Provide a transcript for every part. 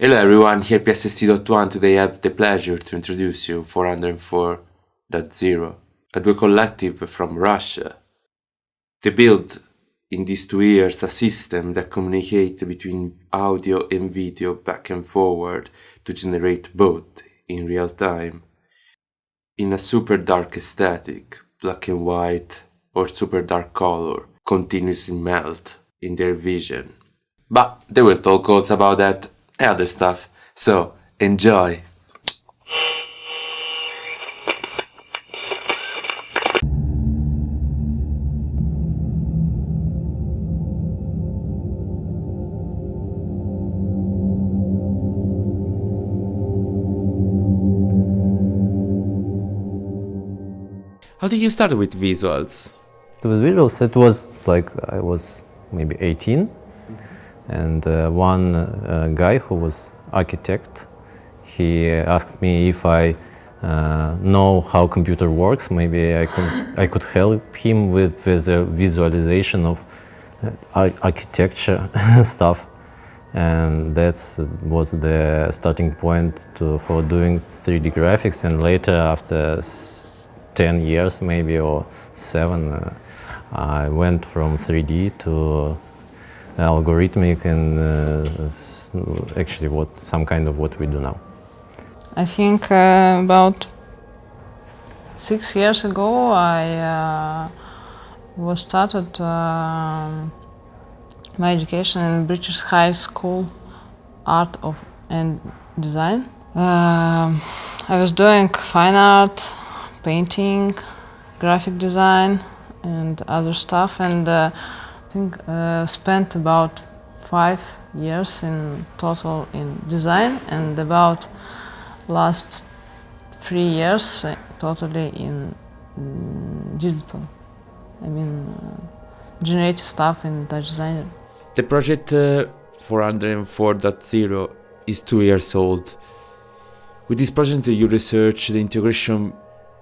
Hello everyone, here psst.one. Today I have the pleasure to introduce you 404.0, a duo collective from Russia. They built in these 2 years a system that communicates between audio and video back and forward to generate both in real time. In a super dark aesthetic, black and white or super dark color continuously melt in their vision. But they will talk also about that and other stuff, so enjoy! How did you start with visuals? With visuals, it was like I was maybe 18, and one guy who was architect, he asked me if I know how computer works. Maybe I could help him with the visualization of architecture stuff, and that was the starting point for doing 3D graphics. And later, after 10 years maybe or 7, I went from 3D to algorithmic and actually some kind of what we do now. I think about 6 years ago I was started my education in British high school, art and design. I was doing fine art, painting, graphic design and other stuff, and I think spent about 5 years in total in design, and about last 3 years totally in digital. I mean generative stuff in Dutch designer. The project 404.0 is 2 years old. With this project you research the integration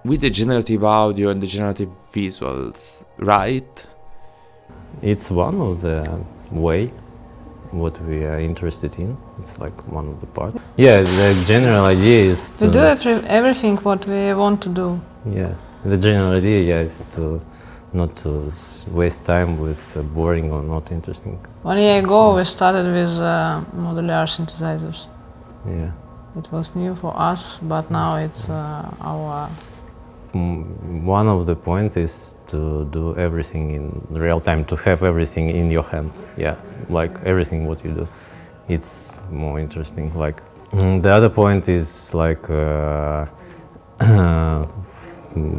with the generative audio and the generative visuals, right? It's one of the way what we are interested in. It's like one of the parts. Yeah, the general idea is to... We do everything what we want to do. Yeah, the general idea is to not to waste time with boring or not interesting. 1 year ago we started with modular synthesizers. Yeah. It was new for us, but now it's our... One of the points is to do everything in real time, to have everything in your hands. Yeah, like everything what you do, it's more interesting. Like the other point is like,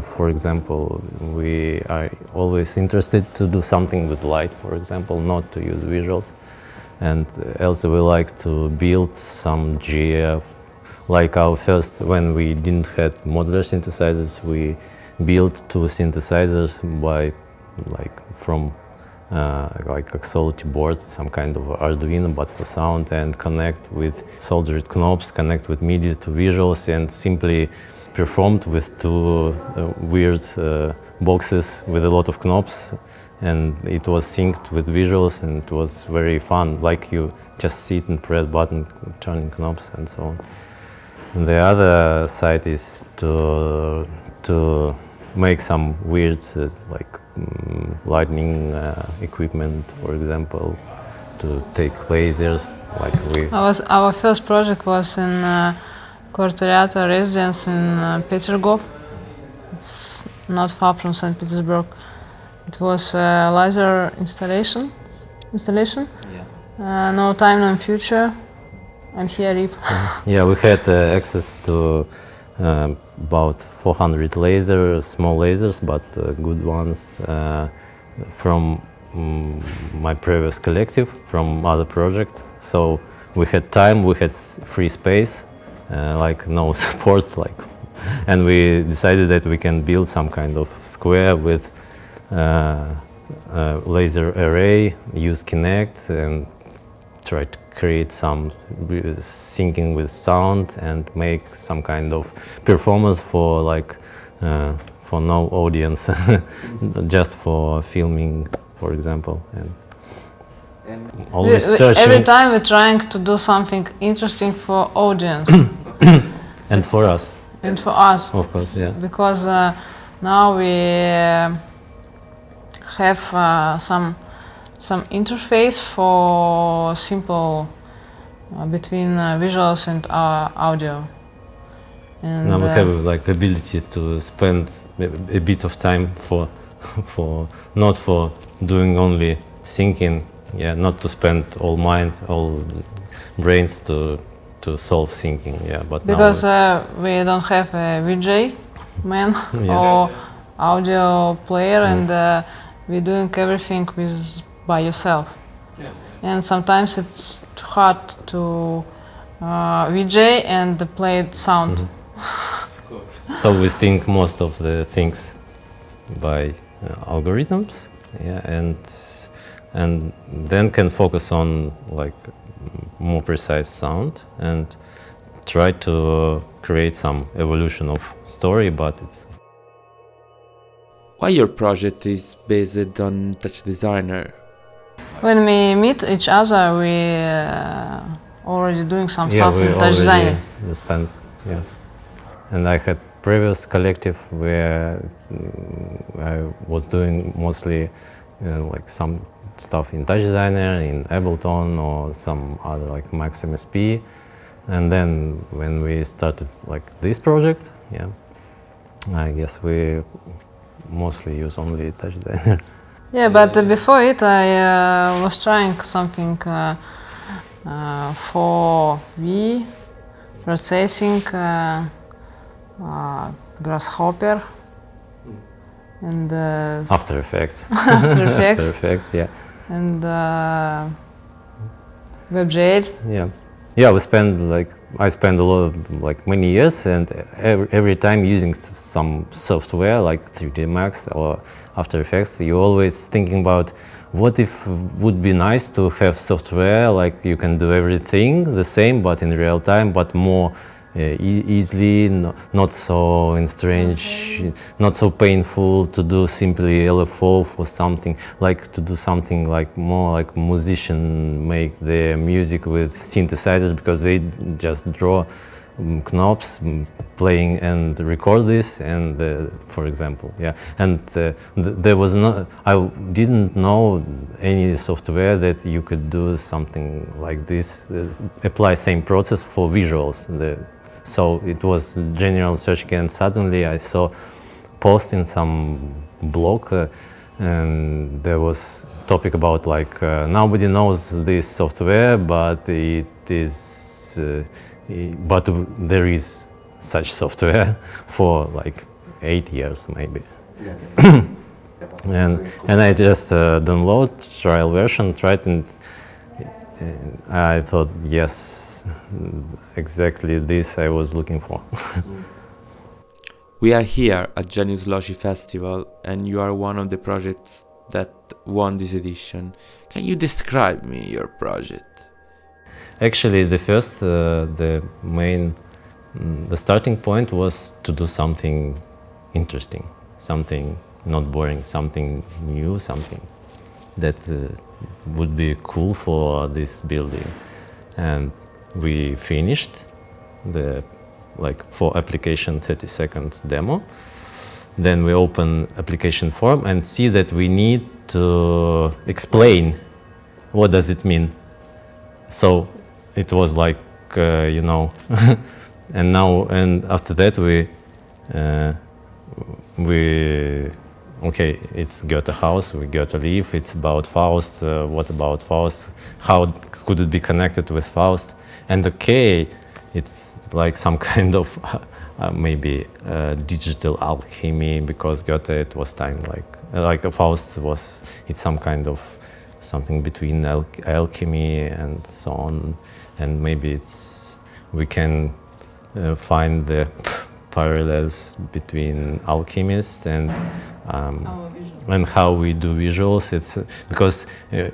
for example, we are always interested to do something with light, for example, not to use visuals. And also we like to build some GF. Like our first, when we didn't have modular synthesizers, we built 2 synthesizers by from like Axolotl board, some kind of Arduino, but for sound, and connect with soldered knobs, connect with MIDI to visuals, and simply performed with 2 weird boxes with a lot of knobs, and it was synced with visuals, and it was very fun. Like you just sit and press button, turning knobs, and so on. And the other side is to make some weird lightning equipment, for example, to take lasers like we... Our first project was in Quarteriata residence in Petrograd. It's not far from St. Petersburg. It was a laser installation. Yeah. No time, no future. And here RIP. Yeah, we had access to about 400 lasers, small lasers, but good ones from my previous collective, from other project. So we had time, we had free space, like no support, and we decided that we can build some kind of square with laser array, use Kinect, and try to create some syncing with sound and make some kind of performance for for no audience, just for filming, for example. always searching. Every time we're trying to do something interesting for audience And for us, and for us, of course, yeah. because now we have some interface for simple between visuals and audio. And Now we have like ability to spend a bit of time for not for doing only thinking, yeah, not to spend all mind, all brains to solve thinking, yeah. But because now we don't have a VJ man Yeah. or audio player, and we're doing everything by yourself. And sometimes it's too hard to VJ and play sound. so we think most of the things by algorithms, yeah, and then can focus on like more precise sound and try to create some evolution of story, but it's Why your project is based on touch designer? When we meet each other, we already doing some stuff we in touch already design. spent, yeah. And I had previous collective where I was doing mostly like some stuff in touch designer, in Ableton or some other like Max MSP. And then when we started like this project, yeah, I guess we mostly use only touch designer. Yeah, but before it, I was trying something for V, processing, grasshopper, and After Effects. After Effects, After Effects, yeah. and WebGL. Yeah. Yeah, I spent a lot of like many years, and every time using some software like 3D Max or After Effects, you're always thinking about what if would be nice to have software like you can do everything the same but in real time, but more easily, not so strange, not so painful to do simply LFO for something, like to do something like more like musician make their music with synthesizers, because they just draw knobs, playing and record this, and for example, yeah. And there was I didn't know any software that you could do something like this, apply same process for visuals. So it was general search, and suddenly I saw post in some blog, and there was topic about like nobody knows this software, but it is, but there is such software for like 8 years maybe. Yeah. and I just download trial version, tried, and I thought, yes, exactly this I was looking for. We are here at Genius Loci Festival, and you are one of the projects that won this edition. Can you describe me your project? Actually, the first, the starting point was to do something interesting, something not boring, something new, something that would be cool for this building. And we finished the for application 30 seconds demo. Then we open application form and see that we need to explain what does it mean. So it was like, you know, and after that okay, it's Goethe house, we Goethe leave, it's about Faust, what about Faust, how could it be connected with Faust? And okay, it's like some kind of maybe digital alchemy, because Goethe, it was time like Faust was, it's some kind of something between alchemy and so on, and maybe it's, we can find the parallels between alchemists and how we do visuals. It's because at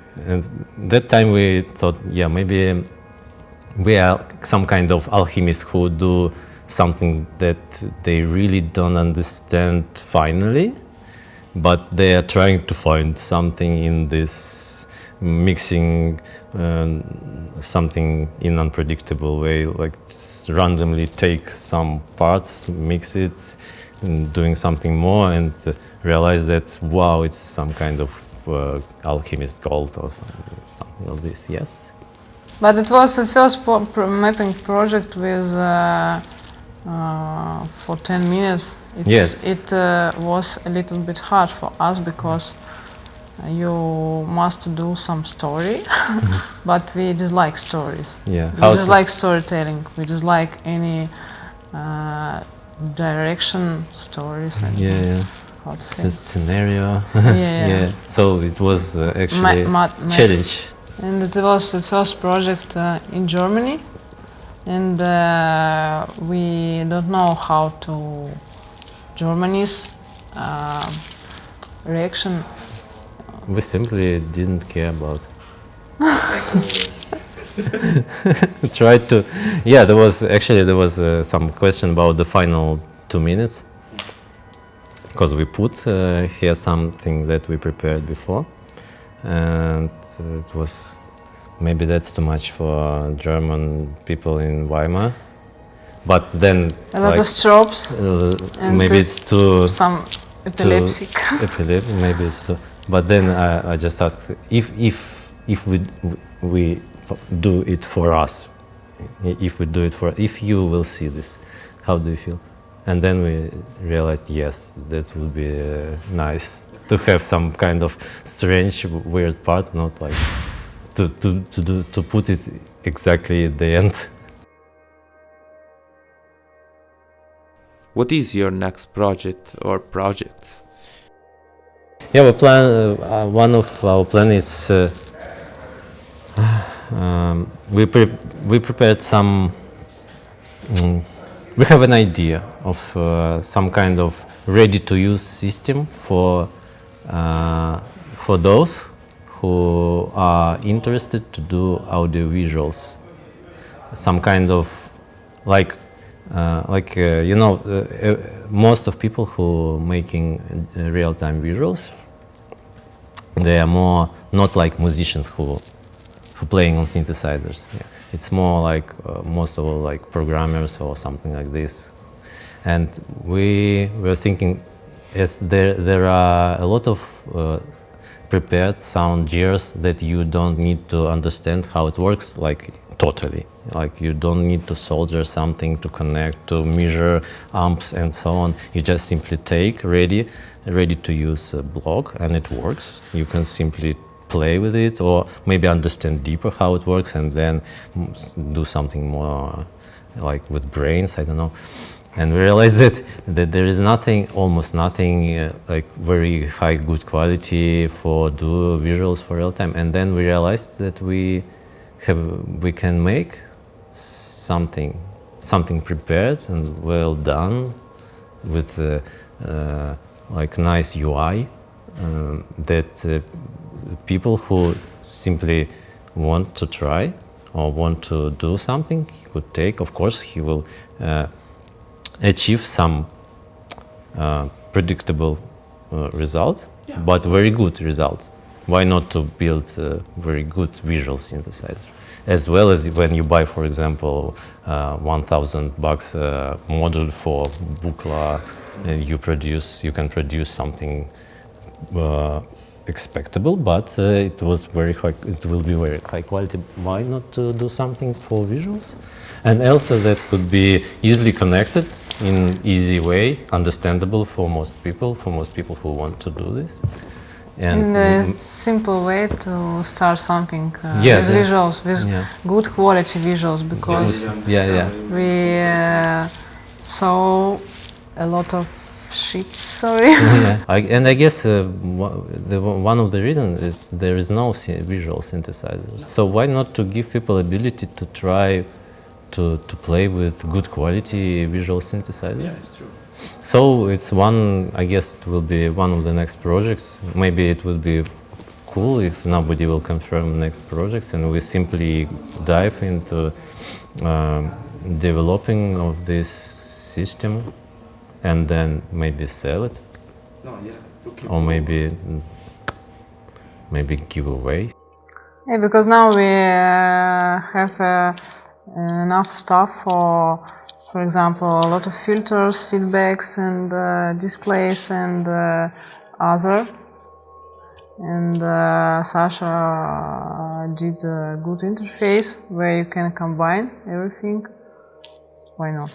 that time we thought, yeah, maybe we are some kind of alchemists who do something that they really don't understand finally, but they are trying to find something in this mixing something in unpredictable way, like just randomly take some parts, mix it, and doing something more, and realize that wow, it's some kind of alchemist gold or something like this. Yes. But it was the first mapping project with for 10 minutes. Yes. It was a little bit hard for us because you must do some story, but we dislike stories. Yeah. We dislike storytelling. We dislike any direction stories. Yeah. How to say? Scenario. Yeah. Yeah. So it was actually challenge. And it was the first project in Germany, and we don't know how to Germany's reaction. We simply didn't care about. Tried to. Yeah, there was some question about the final 2 minutes, because we put here something that we prepared before, and it was, maybe that's too much for German people in Weimar, but then A lot of strobes. And maybe it's too some epileptic. Maybe it's too. But then I just asked if we do it for us, if you will see this, how do you feel? And then we realized, yes, that would be nice to have some kind of strange, weird part, not like to put it exactly at the end. What is your next project or projects? Yeah, we plan. One of our plan is we prepared some. We have an idea of some kind of ready-to-use system for those who are interested to do audiovisuals. Some kind of most of people who making real-time visuals, they are more not like musicians who playing on synthesizers. Yeah. It's more like most of all like programmers or something like this. And we were thinking, as there are a lot of prepared sound gears that you don't need to understand how it works, like totally. Like you don't need to solder something to connect, to measure amps and so on. You just simply take ready to use a block and it works. You can simply play with it or maybe understand deeper how it works and then do something more like with brains, I don't know. And we realized that there is almost nothing like very high good quality for do visuals for real time. And then we realized that we can make something prepared and well done with like nice UI that people who simply want to try or want to do something he could take. Of course, he will achieve some predictable results, but very good results. Why not to build a very good visual synthesizer? As well as when you buy, for example, $1,000 module for Buchla, and you can produce something expectable, but it was very high. It will be very high quality. Why not to do something for visuals? And also that could be easily connected in easy way, understandable for most people who want to do this. And a simple way to start something with visuals, with good quality visuals, because we saw a lot of shit, sorry. I guess one of the reasons is there is no visual synthesizers. So why not to give people ability to try to play with good quality visual synthesizer? Yeah, it's true. So it's I guess it will be one of the next projects. Maybe it will be cool if nobody will confirm next projects and we simply dive into developing of this system and then maybe sell it. Or maybe give away. Yeah, because now we have enough stuff for example, a lot of filters, feedbacks, and displays, and other. And Sasha did a good interface where you can combine everything. Why not?